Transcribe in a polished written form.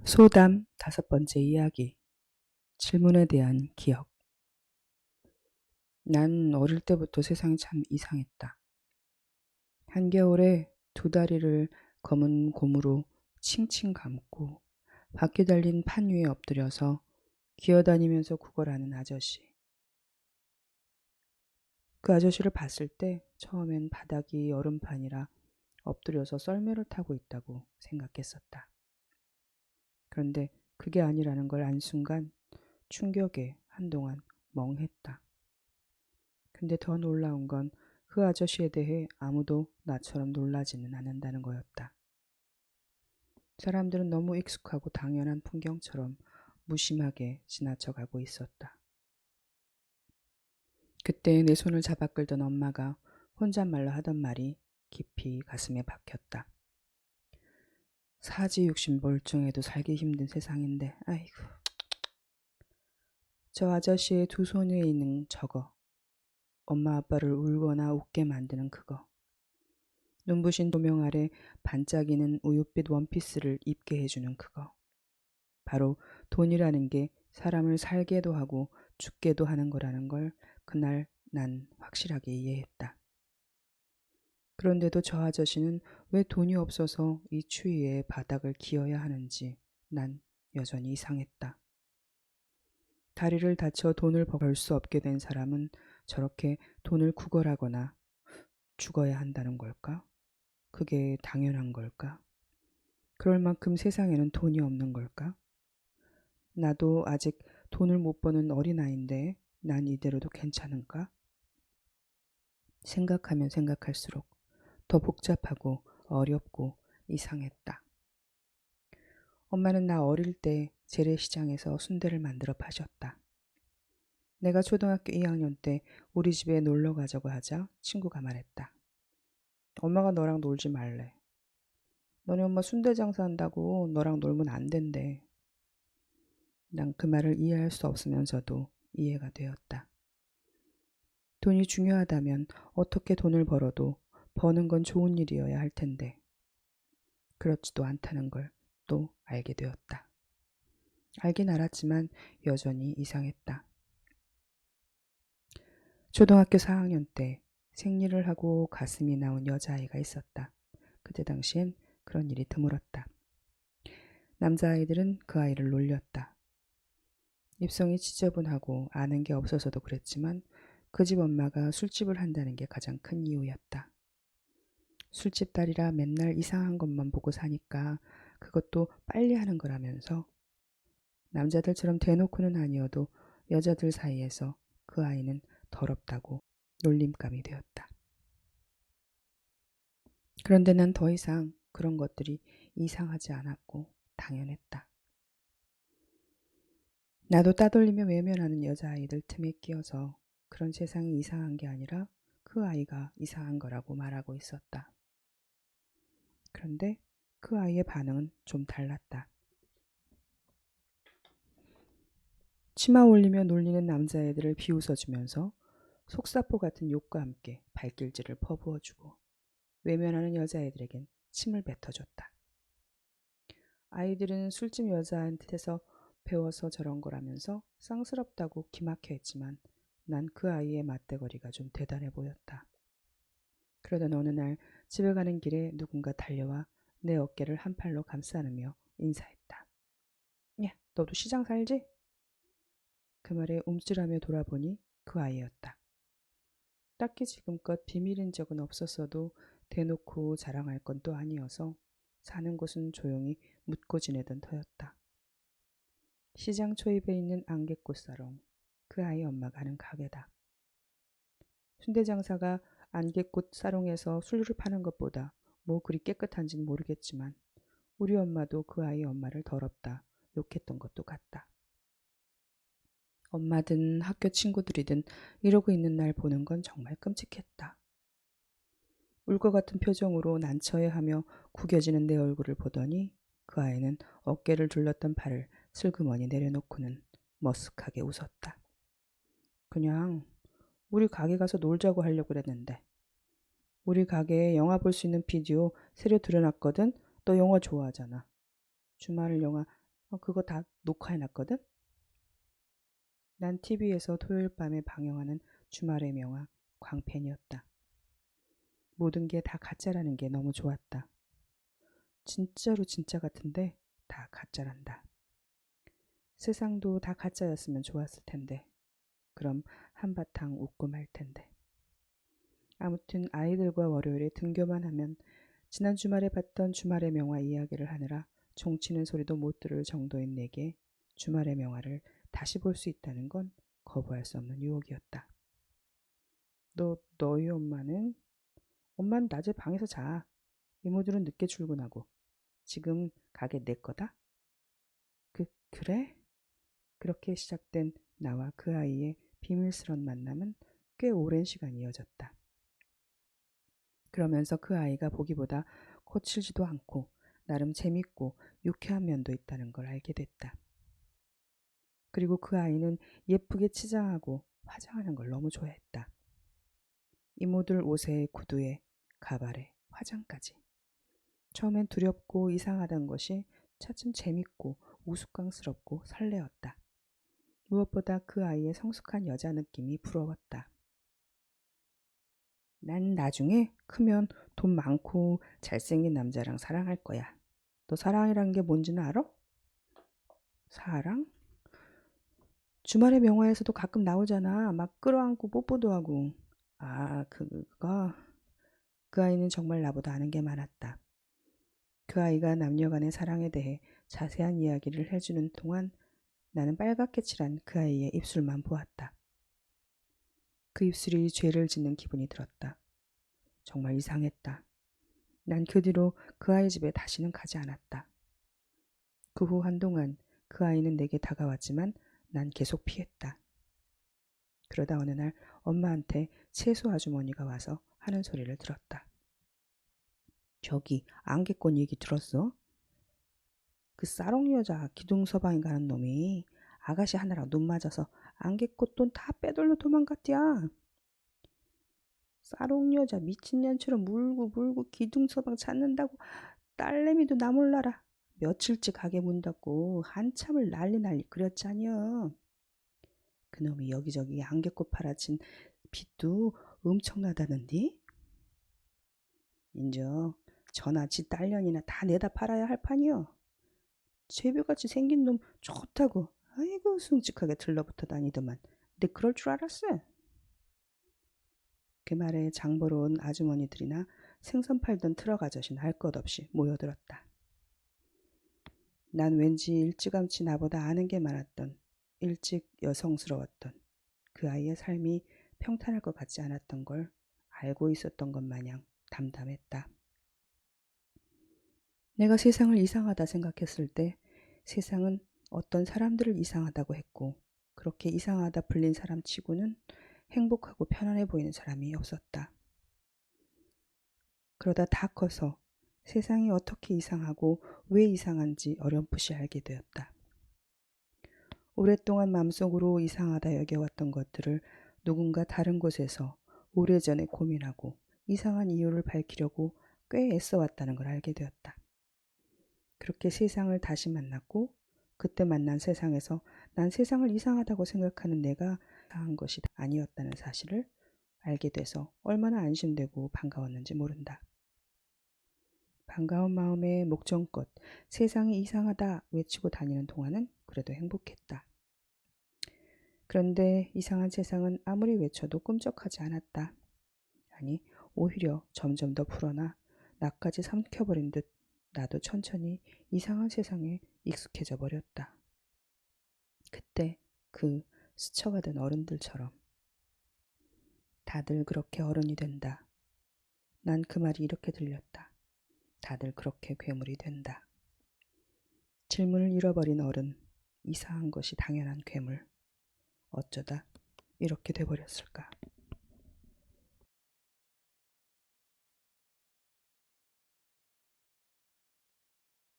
소담 5번째 이야기. 질문에 대한 기억. 난 어릴 때부터 세상이 참 이상했다. 한겨울에 2다리를 검은 고무로 칭칭 감고 바퀴 달린 판 위에 엎드려서 기어다니면서 구걸하는 아저씨. 그 아저씨를 봤을 때 처음엔 바닥이 얼음판이라 엎드려서 썰매를 타고 있다고 생각했었다. 그런데 그게 아니라는 걸 안 순간 충격에 한동안 멍했다. 근데 더 놀라운 건 그 아저씨에 대해 아무도 나처럼 놀라지는 않는다는 거였다. 사람들은 너무 익숙하고 당연한 풍경처럼 무심하게 지나쳐가고 있었다. 그때 내 손을 잡아 끌던 엄마가 혼잣말로 하던 말이 깊이 가슴에 박혔다. 사지육신 멀쩡해도 살기 힘든 세상인데 아이고. 저 아저씨의 2손 위에 있는 저거. 엄마 아빠를 울거나 웃게 만드는 그거. 눈부신 조명 아래 반짝이는 우윳빛 원피스를 입게 해주는 그거. 바로 돈이라는 게 사람을 살게도 하고 죽게도 하는 거라는 걸 그날 난 확실하게 이해했다. 그런데도 저 아저씨는 왜 돈이 없어서 이 추위에 바닥을 기어야 하는지 난 여전히 이상했다. 다리를 다쳐 돈을 벌 수 없게 된 사람은 저렇게 돈을 구걸하거나 죽어야 한다는 걸까? 그게 당연한 걸까? 그럴 만큼 세상에는 돈이 없는 걸까? 나도 아직 돈을 못 버는 어린아이인데 난 이대로도 괜찮은가? 생각하면 생각할수록 더 복잡하고 어렵고 이상했다. 엄마는 나 어릴 때 재래시장에서 순대를 만들어 파셨다. 내가 초등학교 2학년 때 우리 집에 놀러 가자고 하자 친구가 말했다. 엄마가 너랑 놀지 말래. 너네 엄마 순대 장사한다고 너랑 놀면 안 된대. 난 그 말을 이해할 수 없으면서도 이해가 되었다. 돈이 중요하다면 어떻게 돈을 벌어도 버는 건 좋은 일이어야 할 텐데 그렇지도 않다는 걸 또 알게 되었다. 알긴 알았지만 여전히 이상했다. 초등학교 4학년 때 생리를 하고 가슴이 나온 여자아이가 있었다. 그때 당시엔 그런 일이 드물었다. 남자아이들은 그 아이를 놀렸다. 입성이 지저분하고 아는 게 없어서도 그랬지만 그 집 엄마가 술집을 한다는 게 가장 큰 이유였다. 술집 딸이라 맨날 이상한 것만 보고 사니까 그것도 빨리 하는 거라면서 남자들처럼 대놓고는 아니어도 여자들 사이에서 그 아이는 더럽다고 놀림감이 되었다. 그런데 난 더 이상 그런 것들이 이상하지 않았고 당연했다. 나도 따돌리며 외면하는 여자아이들 틈에 끼어서 그런 세상이 이상한 게 아니라 그 아이가 이상한 거라고 말하고 있었다. 그런데 그 아이의 반응은 좀 달랐다. 치마 올리며 놀리는 남자애들을 비웃어주면서 속사포 같은 욕과 함께 발길질을 퍼부어주고 외면하는 여자애들에겐 침을 뱉어줬다. 아이들은 술집 여자한테서 배워서 저런 거라면서 쌍스럽다고 기막혀 했지만 난 그 아이의 맞대거리가 좀 대단해 보였다. 그러던 어느 날 집에 가는 길에 누군가 달려와 내 어깨를 한 팔로 감싸 안으며 인사했다. 야, 너도 시장 살지? 그 말에 움찔하며 돌아보니 그 아이였다. 딱히 지금껏 비밀인 적은 없었어도 대놓고 자랑할 건 또 아니어서 사는 곳은 조용히 묻고 지내던 터였다. 시장 초입에 있는 안개꽃 사롱, 그 아이 엄마가 하는 가게다. 순대 장사가 안개꽃 사롱에서 술을 파는 것보다 뭐 그리 깨끗한진 모르겠지만 우리 엄마도 그 아이 엄마를 더럽다 욕했던 것도 같다. 엄마든 학교 친구들이든 이러고 있는 날 보는 건 정말 끔찍했다. 울 것 같은 표정으로 난처해하며 구겨지는 내 얼굴을 보더니 그 아이는 어깨를 둘렀던 팔을 슬그머니 내려놓고는 머쓱하게 웃었다. 그냥 우리 가게 가서 놀자고 하려고 그랬는데. 우리 가게에 영화 볼 수 있는 비디오 새로 들여놨거든. 너 영화 좋아하잖아. 주말 영화 그거 다 녹화해놨거든? 난 TV에서 토요일 밤에 방영하는 주말의 명화 광팬이었다. 모든 게 다 가짜라는 게 너무 좋았다. 진짜로 진짜 같은데 다 가짜란다. 세상도 다 가짜였으면 좋았을 텐데. 그럼 한바탕 웃고 말 텐데. 아무튼 아이들과 월요일에 등교만 하면 지난 주말에 봤던 주말의 명화 이야기를 하느라 종치는 소리도 못 들을 정도인 내게 주말의 명화를 다시 볼 수 있다는 건 거부할 수 없는 유혹이었다. 너희 엄마는? 엄마는 낮에 방에서 자. 이모들은 늦게 출근하고. 지금 가게 내 거다? 그래? 그렇게 시작된 나와 그 아이의 비밀스런 만남은 꽤 오랜 시간 이어졌다. 그러면서 그 아이가 보기보다 거칠지도 않고 나름 재밌고 유쾌한 면도 있다는 걸 알게 됐다. 그리고 그 아이는 예쁘게 치장하고 화장하는 걸 너무 좋아했다. 이모들 옷에 구두에 가발에 화장까지. 처음엔 두렵고 이상하던 것이 차츰 재밌고 우스꽝스럽고 설레었다. 무엇보다 그 아이의 성숙한 여자 느낌이 부러웠다. 난 나중에 크면 돈 많고 잘생긴 남자랑 사랑할 거야. 너 사랑이란 게 뭔지는 알아? 사랑? 주말의 명화에서도 가끔 나오잖아. 막 끌어안고 뽀뽀도 하고. 그거? 그 아이는 정말 나보다 아는 게 많았다. 그 아이가 남녀 간의 사랑에 대해 자세한 이야기를 해주는 동안 나는 빨갛게 칠한 그 아이의 입술만 보았다. 그 입술이 죄를 짓는 기분이 들었다. 정말 이상했다. 난 그 뒤로 그 아이 집에 다시는 가지 않았다. 그 후 한동안 그 아이는 내게 다가왔지만 난 계속 피했다. 그러다 어느 날 엄마한테 채소 아주머니가 와서 하는 소리를 들었다. 저기 안개꽃 얘기 들었어? 그 싸롱 여자 기둥서방이 가는 놈이 아가씨 하나랑 눈 맞아서 안개꽃 돈 다 빼돌려 도망갔디야. 싸롱 여자 미친년처럼 물고 물고 기둥서방 찾는다고 딸내미도 나 몰라라. 며칠째 가게 문 닫고 한참을 난리 그렸잖여. 그놈이 여기저기 안개꽃 팔아친 빚도 엄청나다는디? 인저 전화 지 딸년이나 다 내다 팔아야 할 판이여. 제비같이 생긴 놈 좋다고 아이고 숭직하게 들러붙어 다니더만 내 그럴 줄 알았어. 그 말에 장 보러 온 아주머니들이나 생선 팔던 트럭 아저씨는 할 것 없이 모여들었다. 난 왠지 일찌감치 나보다 아는 게 많았던, 일찍 여성스러웠던 그 아이의 삶이 평탄할 것 같지 않았던 걸 알고 있었던 것 마냥 담담했다. 내가 세상을 이상하다 생각했을 때 세상은 어떤 사람들을 이상하다고 했고 그렇게 이상하다 불린 사람 치고는 행복하고 편안해 보이는 사람이 없었다. 그러다 다 커서 세상이 어떻게 이상하고 왜 이상한지 어렴풋이 알게 되었다. 오랫동안 마음속으로 이상하다 여겨왔던 것들을 누군가 다른 곳에서 오래전에 고민하고 이상한 이유를 밝히려고 꽤 애써왔다는 걸 알게 되었다. 그렇게 세상을 다시 만났고 그때 만난 세상에서 난 세상을 이상하다고 생각하는 내가 이상한 것이 아니었다는 사실을 알게 돼서 얼마나 안심되고 반가웠는지 모른다. 반가운 마음에 목청껏 세상이 이상하다 외치고 다니는 동안은 그래도 행복했다. 그런데 이상한 세상은 아무리 외쳐도 꿈쩍하지 않았다. 아니, 오히려 점점 더 불어나 나까지 삼켜버린 듯 나도 천천히 이상한 세상에 익숙해져 버렸다. 그때 그 스쳐가던 어른들처럼 다들 그렇게 어른이 된다. 난 그 말이 이렇게 들렸다. 다들 그렇게 괴물이 된다. 질문을 잃어버린 어른, 이상한 것이 당연한 괴물. 어쩌다 이렇게 돼버렸을까?